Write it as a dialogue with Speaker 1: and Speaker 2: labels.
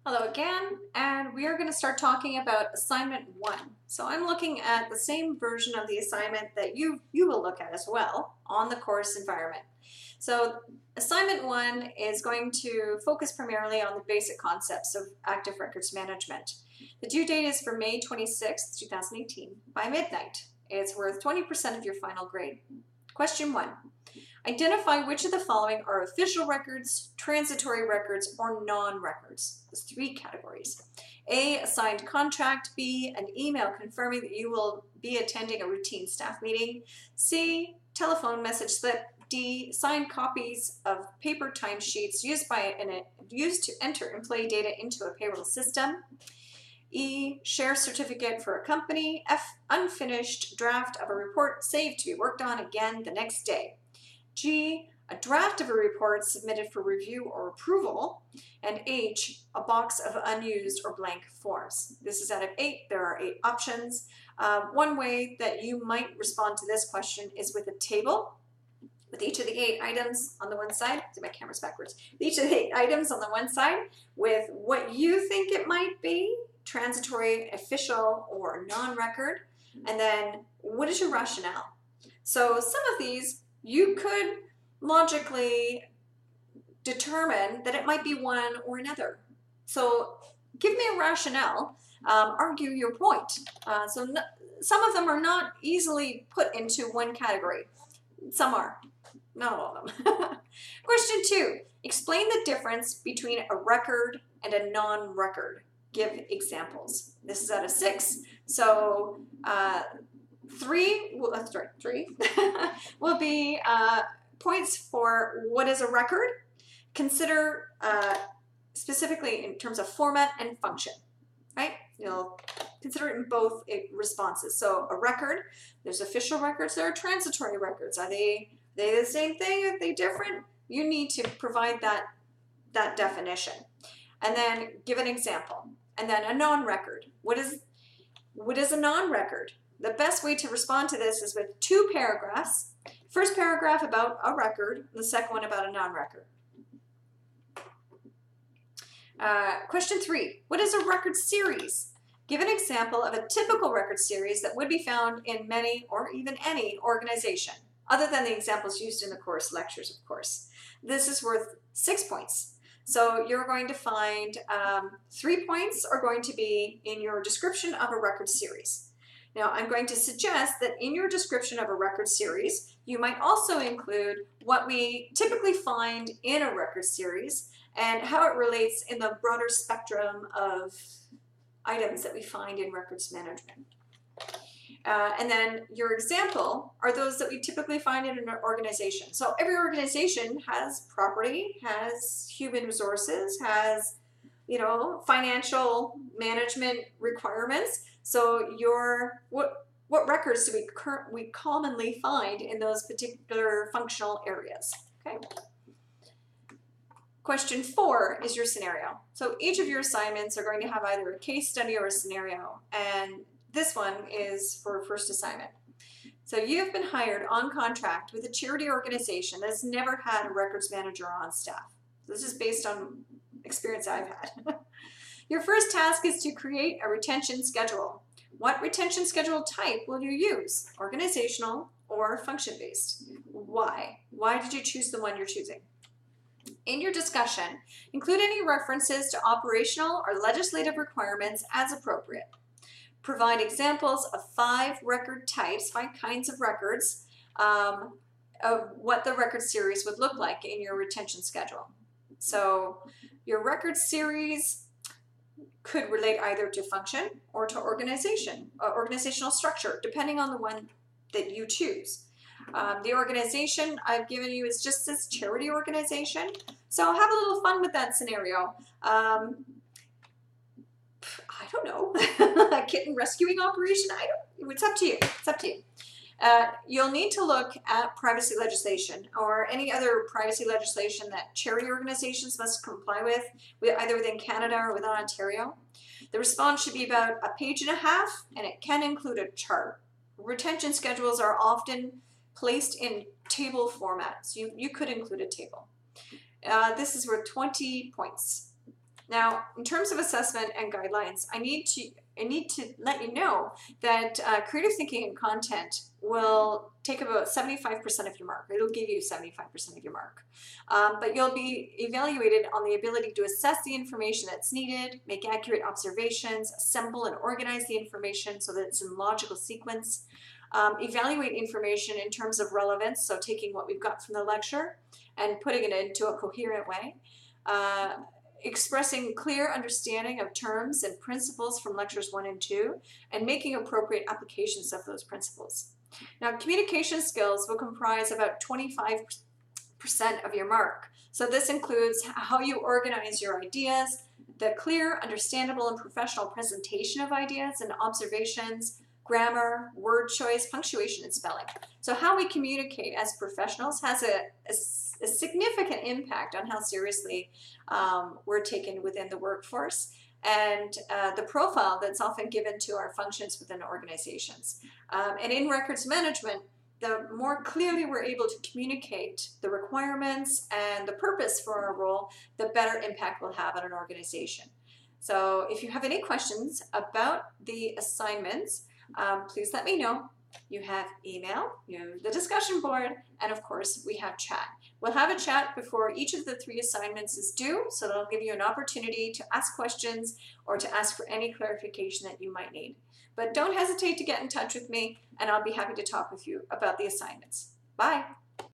Speaker 1: Hello again, and we are going to start talking about assignment 1. So I'm looking at the same version of the assignment that you will look at as well on the course environment. So assignment 1 is going to focus primarily on the basic concepts of active records management. The due date is for May 26, 2018 by midnight. It's worth 20% of your final grade. Question 1. Identify which of the following are official records, transitory records, or non-records. There's 3 categories. A, a signed contract. B, an email confirming that you will be attending a routine staff meeting. C, telephone message slip. D, signed copies of paper timesheets used to enter employee data into a payroll system. E, share certificate for a company. F, unfinished draft of a report saved to be worked on again the next day. G, a draft of a report submitted for review or approval. And H, a box of unused or blank forms. This is out of 8. There are 8 options. One way that you might respond to this question is with a table with each of the 8 items on the one side. My camera's backwards. Each of the 8 items on the one side with what you think it might be, transitory, official, or non-record. And then what is your rationale? So some of these you could logically determine that it might be one or another. So give me a rationale, argue your point. Some of them are not easily put into one category. Some are, not all of them. Question 2, explain the difference between a record and a non-record. Give examples. This is out of 6, so 3 will be points for what is a record. Consider specifically in terms of format and function, right? You'll consider it in both responses. So a record, there's official records, there are transitory records. Are they the same thing? Are they different? You need to provide that definition. And then give an example. And then a non-record. What is a non-record? The best way to respond to this is with 2 paragraphs. First paragraph about a record, the second one about a non-record. Question 3, what is a record series? Give an example of a typical record series that would be found in many or even any organization, other than the examples used in the course lectures, of course. This is worth 6 points. So you're going to find 3 points are going to be in your description of a record series. Now, I'm going to suggest that in your description of a record series, you might also include what we typically find in a record series and how it relates in the broader spectrum of items that we find in records management. And then your example are those that we typically find in an organization. So every organization has property, has human resources, has financial management requirements. So what records do we commonly find in those particular functional areas? Okay. Question 4 is your scenario. So each of your assignments are going to have either a case study or a scenario, and this one is for first assignment. So you have been hired on contract with a charity organization that has never had a records manager on staff. This is based on experience I've had. Your first task is to create a retention schedule. What retention schedule type will you use? Organizational or function-based? Why? Why did you choose the one you're choosing? In your discussion, include any references to operational or legislative requirements as appropriate. Provide examples of 5 record types, 5 kinds of records, of what the record series would look like in your retention schedule. So your record series could relate either to function or to organizational structure, depending on the one that you choose. The organization I've given you is just this charity organization, so have a little fun with that scenario. I don't know, a kitten rescuing operation. It's up to you. It's up to you. You'll need to look at privacy legislation or any other privacy legislation that charity organizations must comply with either within Canada or within Ontario. The response should be about 1.5 pages, and it can include a chart. Retention schedules are often placed in table formats. You could include a table. This is worth 20 points. Now, in terms of assessment and guidelines, I need to let you know that creative thinking and content will take about 75% of your mark. It'll give you 75% of your mark. But you'll be evaluated on the ability to assess the information that's needed, make accurate observations, assemble and organize the information so that it's in logical sequence, evaluate information in terms of relevance, so taking what we've got from the lecture and putting it into a coherent way, expressing clear understanding of terms and principles from lectures 1 and 2, and making appropriate applications of those principles. Now, communication skills will comprise about 25% of your mark. So this includes how you organize your ideas, the clear, understandable, and professional presentation of ideas and observations, grammar, word choice, punctuation, and spelling. So how we communicate as professionals has a significant impact on how seriously we're taken within the workforce and the profile that's often given to our functions within organizations. And in records management, the more clearly we're able to communicate the requirements and the purpose for our role, the better impact we'll have on an organization. So if you have any questions about the assignments, please let me know. You have email, you have the discussion board, and of course we have chat. We'll have a chat before each of the 3 assignments is due, so that'll give you an opportunity to ask questions or to ask for any clarification that you might need. But don't hesitate to get in touch with me, and I'll be happy to talk with you about the assignments. Bye.